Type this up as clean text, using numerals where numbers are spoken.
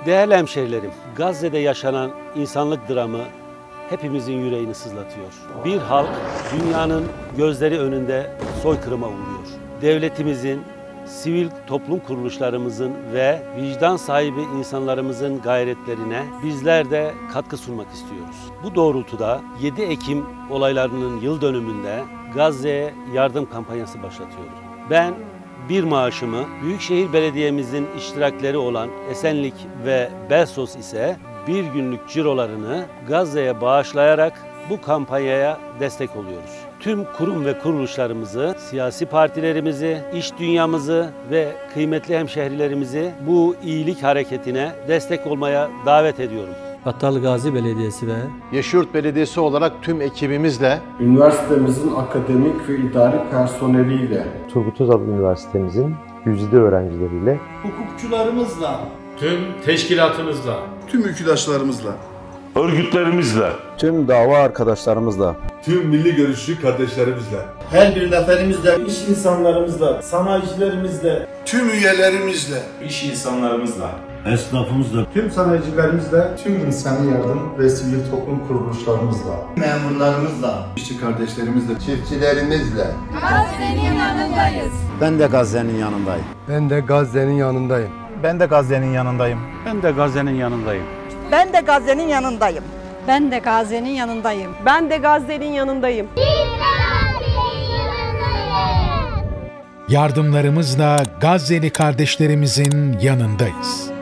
Değerli hemşehrilerim, Gazze'de yaşanan insanlık dramı hepimizin yüreğini sızlatıyor. Bir halk dünyanın gözleri önünde soykırıma uğruyor. Devletimizin, sivil toplum kuruluşlarımızın ve vicdan sahibi insanlarımızın gayretlerine bizler de katkı sunmak istiyoruz. Bu doğrultuda 7 Ekim olaylarının yıl dönümünde Gazze'ye yardım kampanyası başlatıyoruz. Ben bir maaşımı Büyükşehir Belediye'mizin iştirakleri olan Esenlik ve Belsos ise bir günlük cirolarını Gazze'ye bağışlayarak bu kampanyaya destek oluyoruz. Tüm kurum ve kuruluşlarımızı, siyasi partilerimizi, iş dünyamızı ve kıymetli hemşehrilerimizi bu iyilik hareketine destek olmaya davet ediyorum. Battal Gazi Belediyesi ve Yeşilyurt Belediyesi olarak tüm ekibimizle, üniversitemizin akademik ve idari personeliyle, Turgut Özal Üniversitemizin güzide öğrencileriyle, hukukçularımızla, tüm teşkilatımızla, tüm ülküdaşlarımızla, örgütlerimizle, tüm dava arkadaşlarımızla, tüm milli görüşçü kardeşlerimizle, her bir neferimizle, iş insanlarımızla, sanayicilerimizle, tüm üyelerimizle, iş insanlarımızla, esnafımızla, tüm sanayicilerimizle, tüm insani yardım ve sivil toplum kuruluşlarımızla, memurlarımızla, işçi kardeşlerimizle, çiftçilerimizle Gazze'nin yanındayız. ben de Gazze'nin yanındayım. Ben de Gazze'nin yanındayım. Ben de Gazze'nin yanındayım. Ben de Gazze'nin yanındayım. Ben de Gazze'nin yanındayım. Ben de Gazze'nin yanındayım. Ben de Gazze'nin yanındayım. Yardımlarımızla Gazze'li kardeşlerimizin yanındayız.